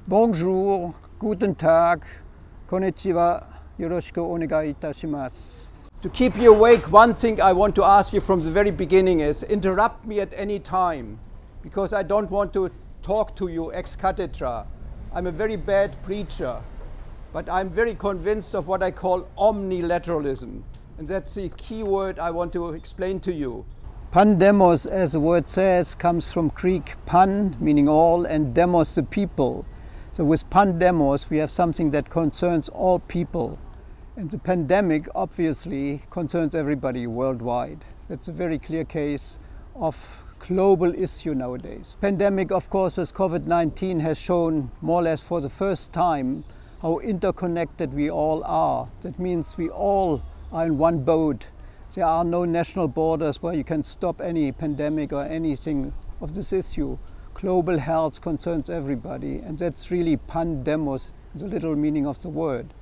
Bonjour, guten Tag, konnichiwa, yoroshiku onegai itashimasu. To keep you awake, one thing I want to ask you from the very beginning is interrupt me at any time, because I don't want to talk to you ex cathedra. I'm a very bad preacher, but I'm very convinced of what I call omnilateralism, and that's the key word I want to explain to you. Pandemos, as the word says, comes from Greek pan, meaning all, and demos, the people. So with pandemos, we have something that concerns all people. And the pandemic obviously concerns everybody worldwide. That's a very clear case of global issue nowadays. Pandemic, of course, with COVID-19 has shown more or less for the first time how interconnected we all are. That means we all are in one boat. There are no national borders where you can stop any pandemic or anything of this issue. Global health concerns everybody, and that's really pandemos, the literal meaning of the word.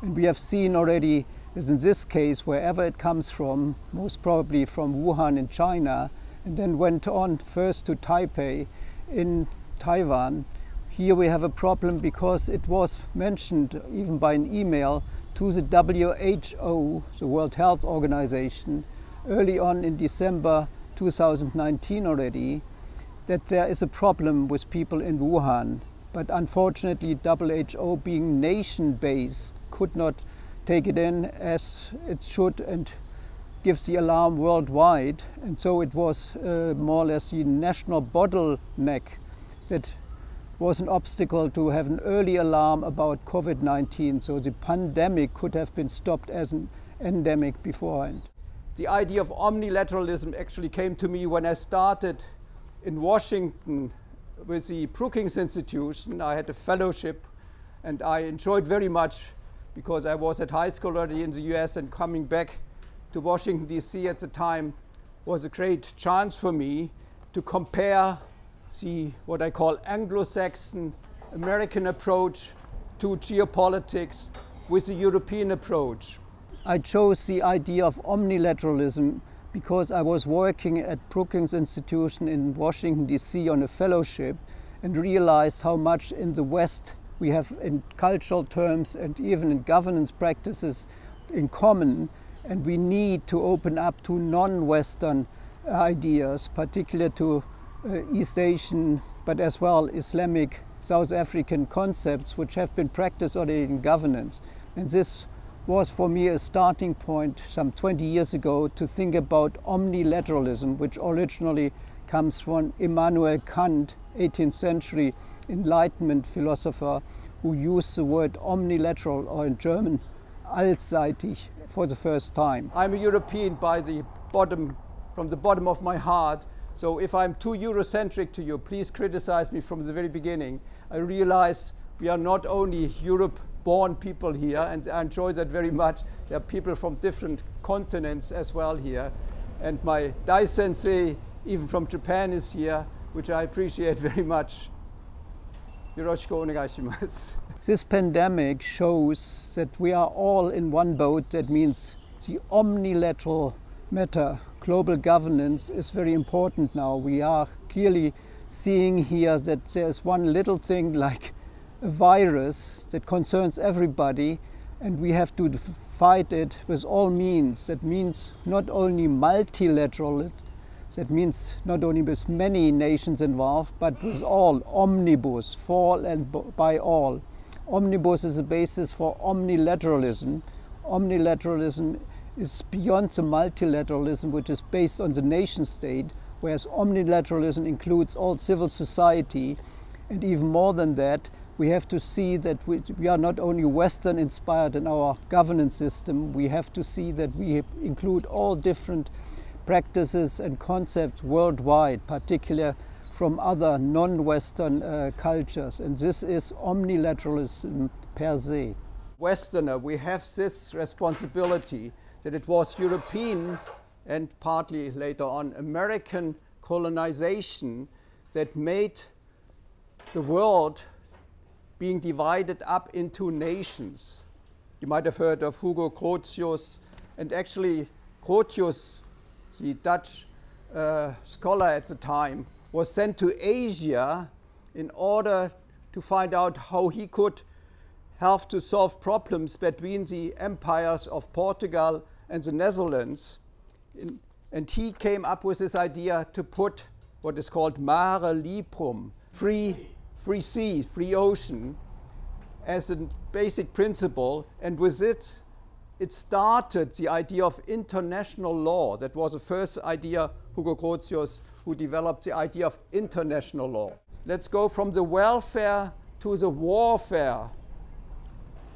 And we have seen already, as in this case, wherever it comes from, most probably from Wuhan in China, and then went on first to Taipei in Taiwan. Here we have a problem because it was mentioned even by an email to the WHO, the World Health Organization, early on in December 2019 already, that there is a problem with people in Wuhan. But unfortunately, WHO, being nation-based, could not take it in as it should and gives the alarm worldwide. And so it was more or less the national bottleneck that was an obstacle to have an early alarm about COVID-19. So the pandemic could have been stopped as an endemic beforehand. The idea of omnilateralism actually came to me when I started in Washington with the Brookings Institution. I had a fellowship and I enjoyed very much because I was at high school already in the US, and coming back to Washington DC at the time was a great chance for me to compare the what I call Anglo-Saxon American approach to geopolitics with the European approach. I chose the idea of omnilateralism because I was working at Brookings Institution in Washington DC on a fellowship and realized how much in the West we have in cultural terms and even in governance practices in common, and we need to open up to non-Western ideas, particularly to East Asian, but as well Islamic, South African concepts which have been practiced already in governance. And this was for me a starting point some 20 years ago to think about omnilateralism, which originally comes from Immanuel Kant, 18th century Enlightenment philosopher, who used the word omnilateral, or in German allseitig, for the first time. I'm a European from the bottom of my heart, so if I'm too Eurocentric to you, please criticize me from the very beginning. I realize we are not only Europe-born people here, and I enjoy that very much. There are people from different continents as well here. And my Dai sensei, even from Japan, is here, which I appreciate very much. Yoroshiku onegai shimasu. This pandemic shows that we are all in one boat. That means the omnilateral matter, global governance, is very important now. We are clearly seeing here that there's one little thing like a virus that concerns everybody, and we have to fight it with all means. That means not only multilateral, that means not only with many nations involved, but with all, omnibus, for and by all. Omnibus is the basis for omnilateralism. Omnilateralism is beyond the multilateralism, which is based on the nation state, whereas omnilateralism includes all civil society. And even more than that, we have to see that we are not only Western inspired in our governance system, we have to see that we include all different practices and concepts worldwide, particularly from other non-Western cultures, and this is omnilateralism per se. Westerner, we have this responsibility that it was European and partly later on American colonization that made the world being divided up into nations. You might have heard of Hugo Grotius, and actually Grotius, the Dutch scholar at the time, was sent to Asia in order to find out how he could help to solve problems between the empires of Portugal and the Netherlands. And he came up with this idea to put what is called mare liberum, free sea, free ocean, as a basic principle. And with it, it started the idea of international law. That was the first idea, Hugo Grotius, who developed the idea of international law. Let's go from the welfare to the warfare.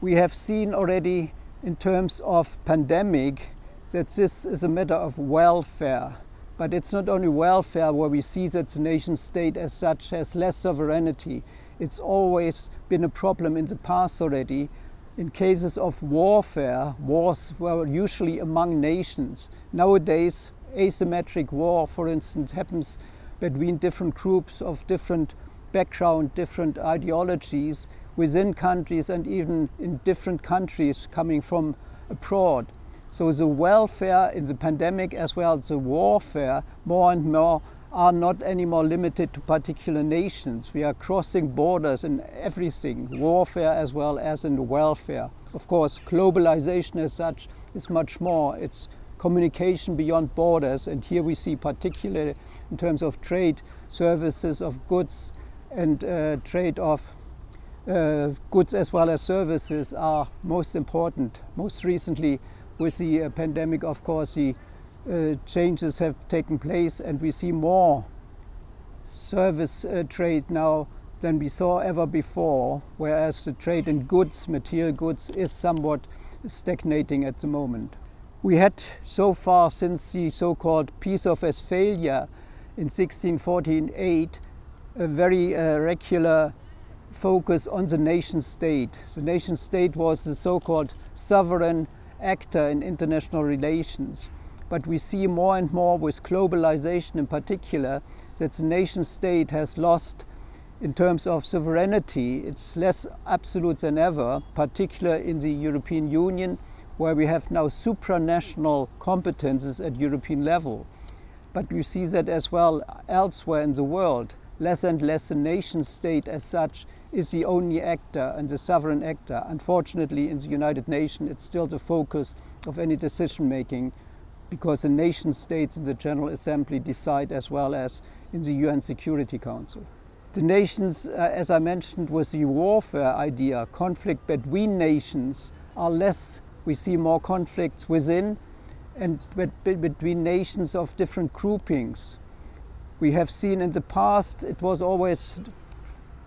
We have seen already in terms of pandemic that this is a matter of welfare. But it's not only welfare where we see that the nation state as such has less sovereignty. It's always been a problem in the past already. In cases of warfare, wars were usually among nations. Nowadays, asymmetric war, for instance, happens between different groups of different background, different ideologies within countries and even in different countries coming from abroad. So the welfare in the pandemic as well as the warfare more and more are not anymore limited to particular nations. We are crossing borders in everything, warfare as well as in welfare. Of course, globalization as such is much more. It's communication beyond borders, and here we see particularly in terms of trade, services of goods and trade of goods as well as services are most important. Most recently with the pandemic, of course, the changes have taken place and we see more service trade now than we saw ever before, whereas the trade in goods, material goods, is somewhat stagnating at the moment. We had so far, since the so-called Peace of Westphalia in 1648, a very regular focus on the nation state. The nation state was the so-called sovereign actor in international relations. But we see more and more with globalization in particular that the nation state has lost in terms of sovereignty. It's less absolute than ever, particularly in the European Union, where we have now supranational competences at European level. But we see that as well elsewhere in the world. Less and less the nation state as such is the only actor and the sovereign actor. Unfortunately, in the United Nations, it's still the focus of any decision making, because the nation states in the General Assembly decide as well as in the UN Security Council. The nations, as I mentioned, with the warfare idea, conflict between nations are less. We see more conflicts within and between nations of different groupings. We have seen in the past, it was always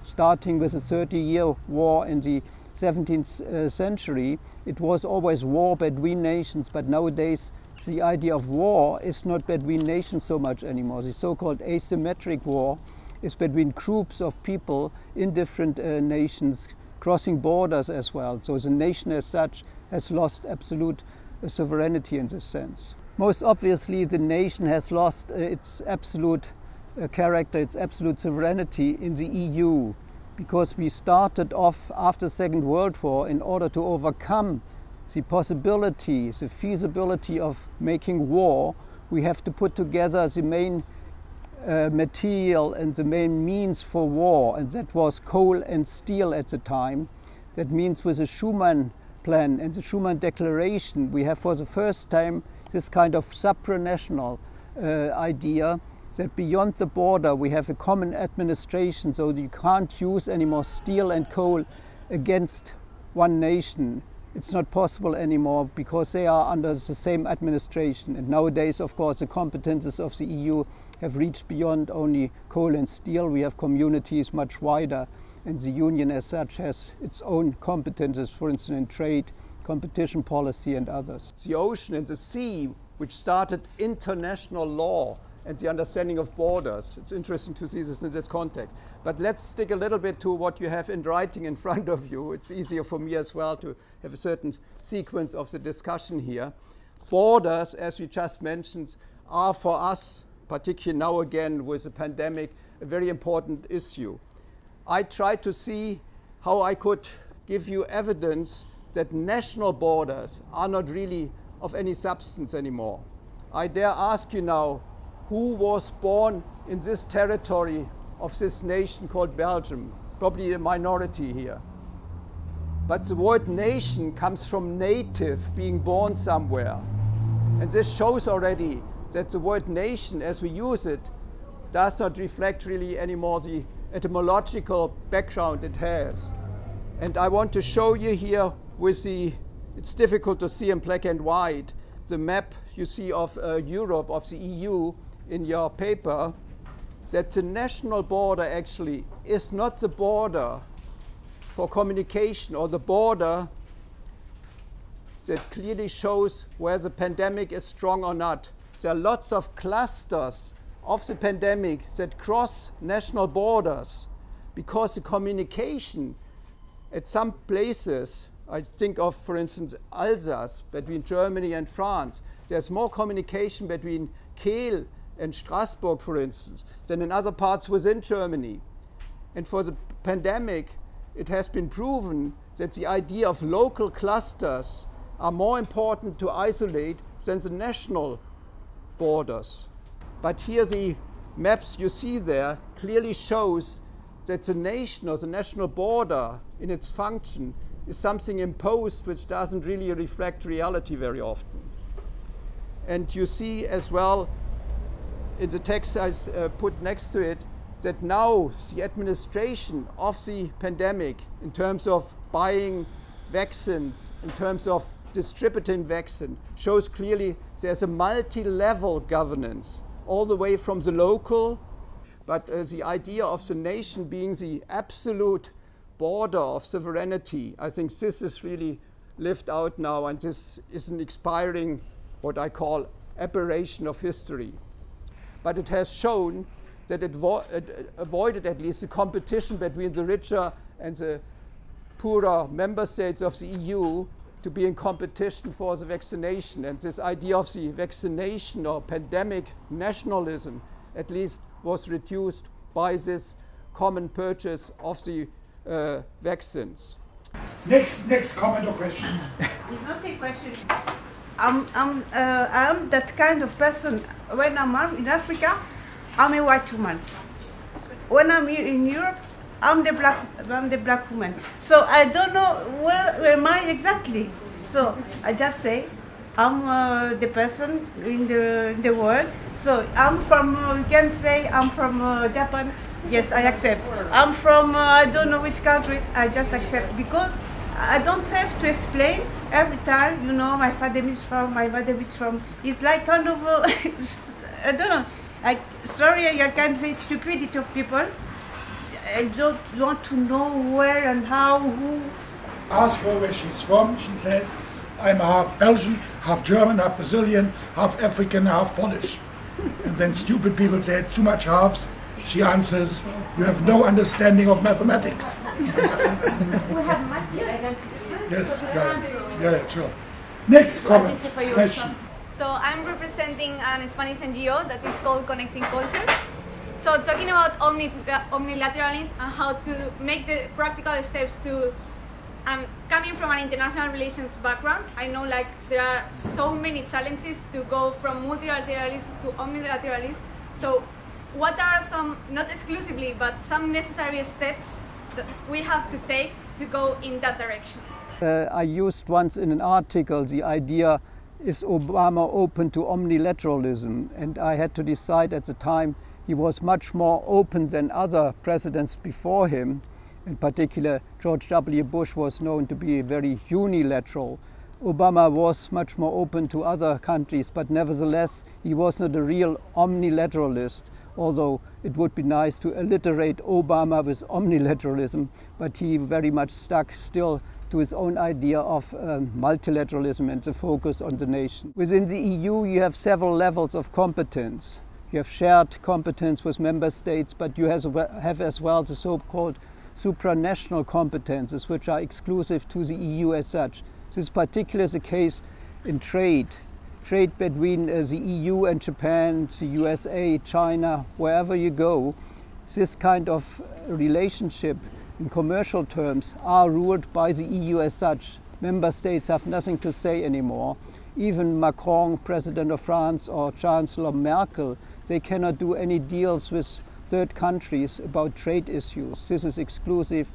starting with a 30-year war in the 17th century, it was always war between nations, but nowadays the idea of war is not between nations so much anymore. The so-called asymmetric war is between groups of people in different nations, crossing borders as well. So the nation as such has lost absolute sovereignty in this sense. Most obviously, the nation has lost its absolute character, its absolute sovereignty in the EU, because we started off after the Second World War in order to overcome the possibility, the feasibility of making war. We have to put together the main material and the main means for war, and that was coal and steel at the time. That means with the Schuman Plan and the Schuman Declaration, we have for the first time this kind of supranational idea that beyond the border we have a common administration, so you can't use any more steel and coal against one nation. It's not possible anymore because they are under the same administration. And nowadays, of course, the competences of the EU have reached beyond only coal and steel. We have communities much wider, and the Union as such has its own competences, for instance, in trade, competition policy and others. The ocean and the sea, which started international law and the understanding of borders. It's interesting to see this in this context. But let's stick a little bit to what you have in writing in front of you. It's easier for me as well to have a certain sequence of the discussion here. Borders, as we just mentioned, are for us, particularly now again with the pandemic, a very important issue. I tried to see how I could give you evidence that national borders are not really of any substance anymore. I dare ask you now, who was born in this territory of this nation called Belgium? Probably a minority here. But the word nation comes from native, being born somewhere. And this shows already that the word nation, as we use it, does not reflect really anymore the etymological background it has. And I want to show you here with it's difficult to see in black and white, the map you see of Europe, of the EU in your paper, that the national border actually is not the border for communication or the border that clearly shows where the pandemic is strong or not. There are lots of clusters of the pandemic that cross national borders because the communication at some places, I think of, for instance, Alsace, between Germany and France, there's more communication between Kehl and Strasbourg, for instance, than in other parts within Germany. And for the pandemic, it has been proven that the idea of local clusters are more important to isolate than the national borders. But here the maps you see there clearly shows that the nation or the national border in its function is something imposed which doesn't really reflect reality very often. And you see as well in the text I put next to it that now the administration of the pandemic in terms of buying vaccines, in terms of distributing vaccine, shows clearly there's a multi-level governance all the way from the local, but the idea of the nation being the absolute border of sovereignty, I think this is really lived out now, and this is an expiring, what I call, aberration of history. But it has shown that it avoided at least the competition between the richer and the poorer member states of the EU to be in competition for the vaccination. And this idea of the vaccination or pandemic nationalism at least was reduced by this common purchase of the vaccines. Next comment or question? It's not a question. I'm that kind of person. When I'm in Africa, I'm a white woman. When I'm here in Europe, I'm the black woman. So I don't know where am I exactly. So I just say I'm the person in the world. So I'm from, you can say I'm from Japan. Yes, I accept. I'm from I don't know which country. I just accept because I don't have to explain every time. You know, my father is from, my mother is from. It's like kind of I don't know. Sorry, I can't say stupidity of people. I don't want to know where and how, who. Ask her where she's from. She says, I'm half Belgian, half German, half Brazilian, half African, half Polish. And then stupid people say, too much halves. She answers, you have no understanding of mathematics. We have multi-identities. Yes, yeah, sure. Next comment, question. So I'm representing an Spanish NGO that is called Connecting Cultures. So talking about omnilateralism and how to make the practical steps to, coming from an international relations background, I know like there are so many challenges to go from multilateralism to omnilateralism. So what are some, not exclusively, but some necessary steps that we have to take to go in that direction? I used once in an article the idea, is Obama open to omnilateralism? And I had to decide at the time he was much more open than other presidents before him. In particular, George W. Bush was known to be very unilateral. Obama was much more open to other countries, but nevertheless, he was not a real omnilateralist, although it would be nice to alliterate Obama with omnilateralism, but he very much stuck still to his own idea of multilateralism and the focus on the nation. Within the EU, you have several levels of competence. You have shared competence with member states, but you have as well the so-called supranational competences, which are exclusive to the EU as such. This is particularly the case in trade. Trade between the EU and Japan, the USA, China, wherever you go, this kind of relationship in commercial terms are ruled by the EU as such. Member states have nothing to say anymore. Even Macron, President of France, or Chancellor Merkel, they cannot do any deals with third countries about trade issues. This is exclusive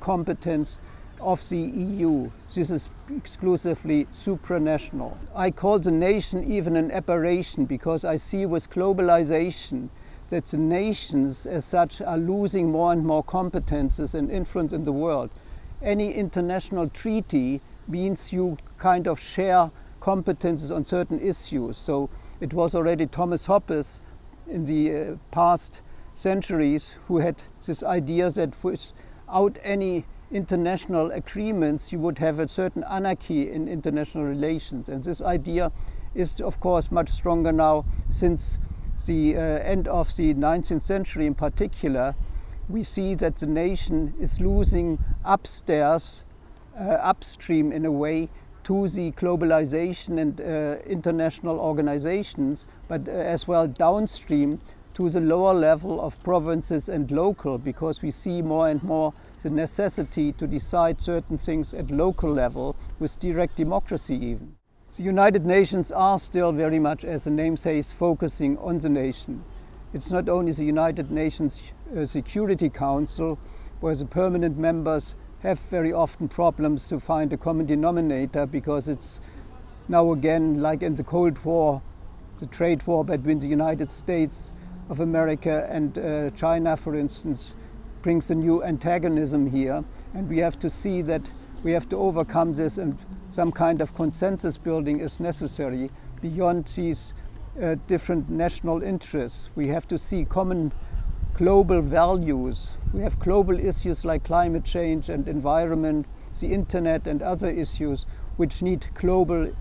competence of the EU. This is exclusively supranational. I call the nation even an aberration, because I see with globalization that the nations as such are losing more and more competences and influence in the world. Any international treaty means you kind of share competences on certain issues. So it was already Thomas Hobbes in the past centuries who had this idea that without any international agreements you would have a certain anarchy in international relations. And this idea is of course much stronger now since the end of the 19th century in particular. We see that the nation is losing upstairs, upstream in a way, to the globalization and international organizations, but as well downstream to the lower level of provinces and local, because we see more and more the necessity to decide certain things at local level with direct democracy even. The United Nations are still very much, as the name says, focusing on the nation. It's not only the United Nations Security Council, where the permanent members have very often problems to find a common denominator, because it's now again, like in the Cold War, the trade war between the United States of America and China, for instance, brings a new antagonism here. And we have to see that we have to overcome this, and some kind of consensus building is necessary beyond these different national interests. We have to see common global values. We have global issues like climate change and environment, the internet and other issues which need global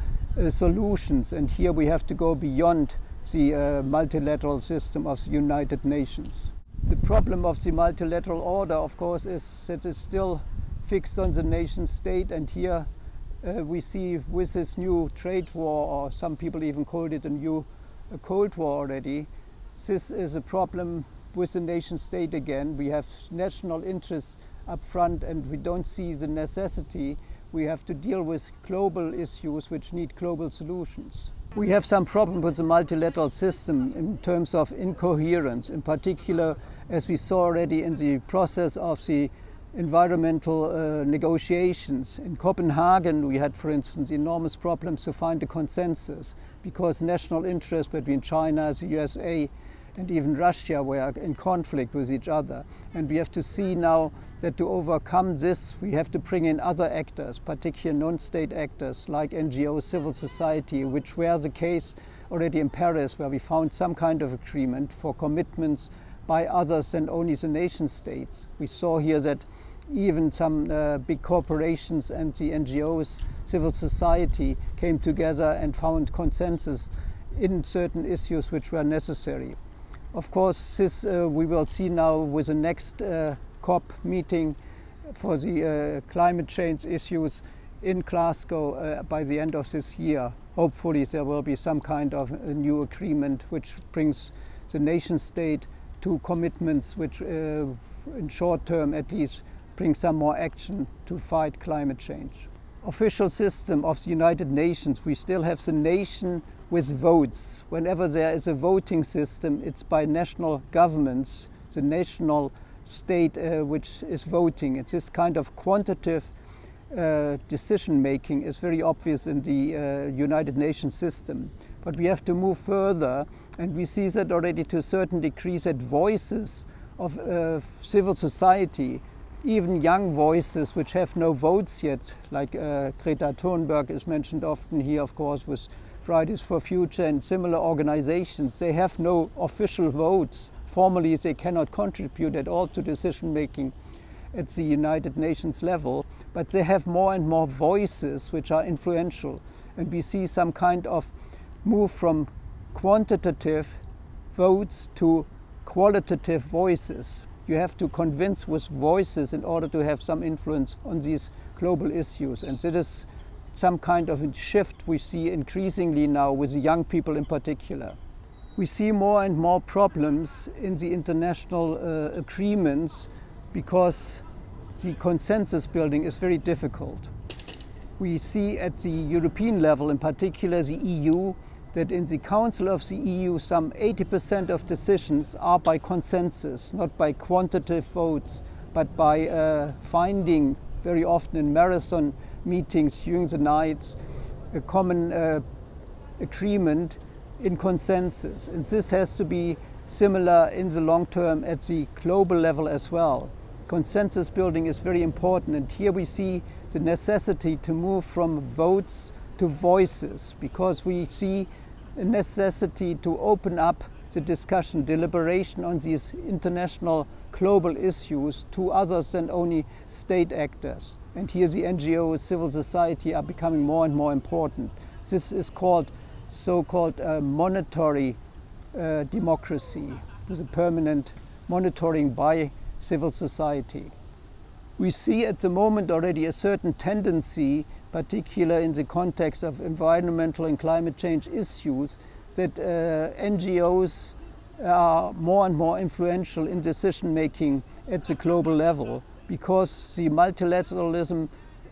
solutions. And here we have to go beyond the multilateral system of the United Nations. The problem of the multilateral order, of course, is that it's still fixed on the nation state, and here we see with this new trade war, or some people even called it a new Cold War already, this is a problem with the nation state again. We have national interests up front, and we don't see the necessity. We have to deal with global issues which need global solutions. We have some problem with the multilateral system in terms of incoherence, in particular, as we saw already in the process of the environmental negotiations. In Copenhagen, we had, for instance, enormous problems to find a consensus, because national interests between China, the USA, and even Russia were in conflict with each other. And we have to see now that to overcome this, we have to bring in other actors, particularly non-state actors like NGOs, civil society, which were the case already in Paris, where we found some kind of agreement for commitments by others than only the nation states. We saw here that even some big corporations and the NGOs, civil society, came together and found consensus in certain issues which were necessary. Of course, this we will see now with the next COP meeting for the climate change issues in Glasgow by the end of this year. Hopefully there will be some kind of a new agreement which brings the nation state to commitments which in short term at least bring some more action to fight climate change. Official system of the United Nations, we still have the nation with votes. Whenever there is a voting system, it's by national governments, the national state which is voting. It's this kind of quantitative decision making is very obvious in the United Nations system. But we have to move further, and we see that already to a certain degree, that voices of civil society, even young voices which have no votes yet, like Greta Thunberg is mentioned often here, of course, with Fridays for Future and similar organizations, they have no official votes. Formally, they cannot contribute at all to decision making at the United Nations level, but they have more and more voices which are influential. And we see some kind of move from quantitative votes to qualitative voices. You have to convince with voices in order to have some influence on these global issues. And that is some kind of a shift we see increasingly now with the young people in particular. We see more and more problems in the international agreements because the consensus building is very difficult. We see at the European level, in particular the EU, that in the Council of the EU some 80% of decisions are by consensus, not by quantitative votes, but by finding very often in marathon meetings during the nights a common agreement in consensus. And this has to be similar in the long term at the global level as well. Consensus building is very important, and here we see the necessity to move from votes to voices, because we see a necessity to open up the discussion, deliberation on these international global issues to others than only state actors. And here the NGOs, civil society are becoming more and more important. This is called so-called monitory democracy, with a permanent monitoring by civil society. We see at the moment already a certain tendency, particularly in the context of environmental and climate change issues, that NGOs are more and more influential in decision making at the global level, because the multilateralism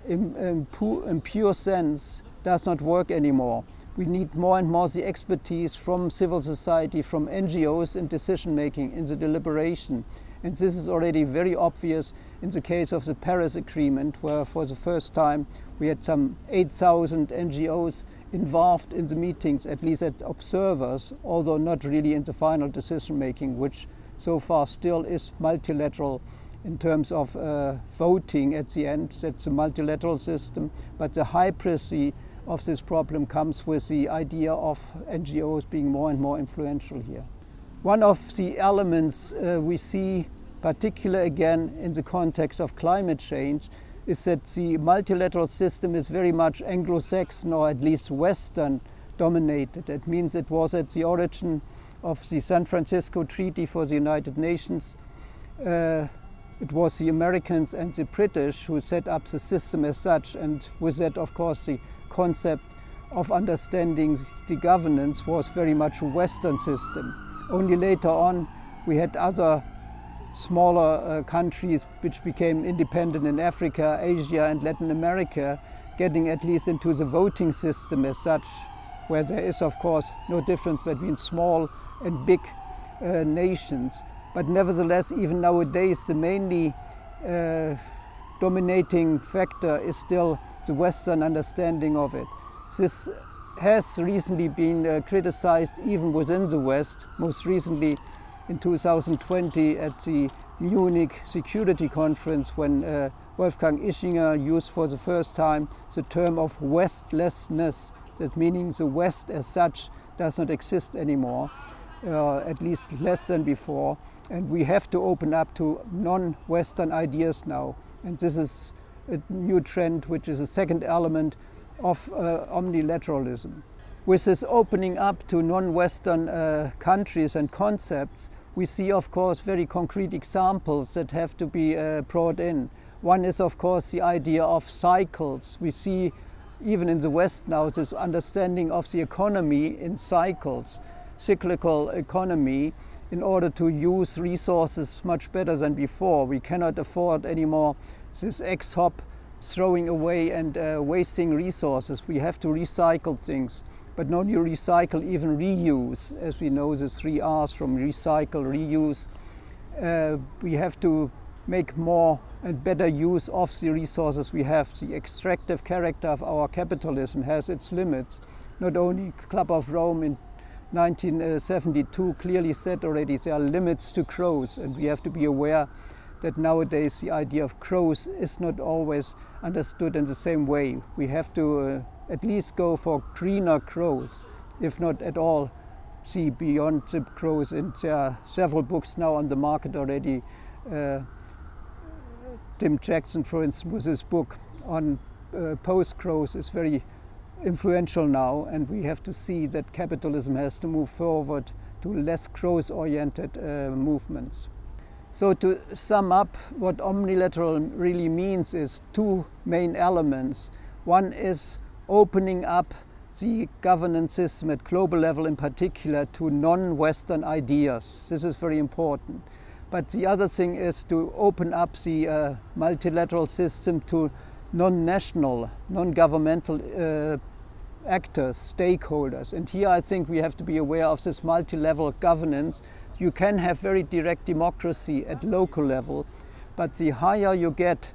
in pure sense does not work anymore. We need more and more the expertise from civil society, from NGOs in decision making, in the deliberation. And this is already very obvious in the case of the Paris Agreement, where for the first time we had some 8,000 NGOs involved in the meetings, at least as observers, although not really in the final decision making, which so far still is multilateral in terms of voting at the end. That's a multilateral system, but the hypocrisy of this problem comes with the idea of NGOs being more and more influential here. One of the elements we see, particularly again in the context of climate change, is that the multilateral system is very much Anglo-Saxon, or at least Western dominated. It means it was at the origin of the San Francisco Treaty for the United Nations. It was the Americans and the British who set up the system as such, and with that, of course, the concept of understanding the governance was very much a Western system. Only later on we had other smaller countries which became independent in Africa, Asia and Latin America, getting at least into the voting system as such, where there is of course no difference between small and big nations. But nevertheless, even nowadays, the mainly dominating factor is still the Western understanding of it. This has recently been criticized even within the West, most recently in 2020 at the Munich Security Conference, when Wolfgang Ischinger used for the first time the term of Westlessness, that meaning the West as such does not exist anymore, at least less than before, and we have to open up to non-Western ideas now. And this is a new trend, which is a second element of omnilateralism. With this opening up to non-Western countries and concepts, we see of course very concrete examples that have to be brought in. One is of course the idea of cycles. We see even in the West now this understanding of the economy in cycles, cyclical economy, in order to use resources much better than before. We cannot afford anymore this ex-hop throwing away and wasting resources. We have to recycle things, but not only recycle, even reuse, as we know the 3 R's from recycle, reuse. We have to make more and better use of the resources we have. The extractive character of our capitalism has its limits. Not only Club of Rome in 1972 clearly said already there are limits to growth, and we have to be aware that nowadays the idea of growth is not always understood in the same way. We have to at least go for greener growth, if not at all see beyond the growth. And there are several books now on the market already. Tim Jackson, for instance, with his book on post-growth is very influential now, and we have to see that capitalism has to move forward to less growth-oriented movements. So to sum up, what omnilateral really means is two main elements. One is opening up the governance system at global level in particular to non-Western ideas. This is very important. But the other thing is to open up the multilateral system to non-national, non-governmental actors, stakeholders. And here I think we have to be aware of this multi-level governance. You can have very direct democracy at local level, but the higher you get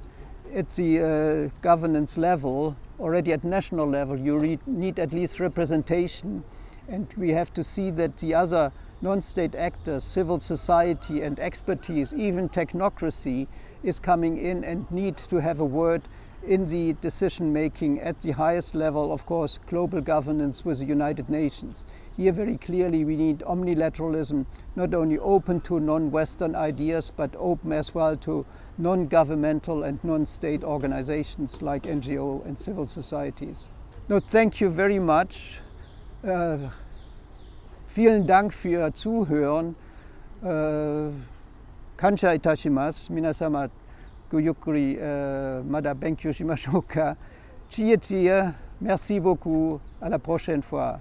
at the governance level, already at national level, you need at least representation. And we have to see that the other non-state actors, civil society and expertise, even technocracy, is coming in and need to have a word in the decision-making at the highest level, of course, global governance with the United Nations. Here very clearly we need omnilateralism, not only open to non-Western ideas, but open as well to non-governmental and non-state organizations like NGO and civil societies. No, thank you very much. Vielen Dank für Ihr Zuhören. Kancha itashimasu. Minasamaごゆっくりまだ勉強しましょうか。Merci beaucoup. À la prochaine fois.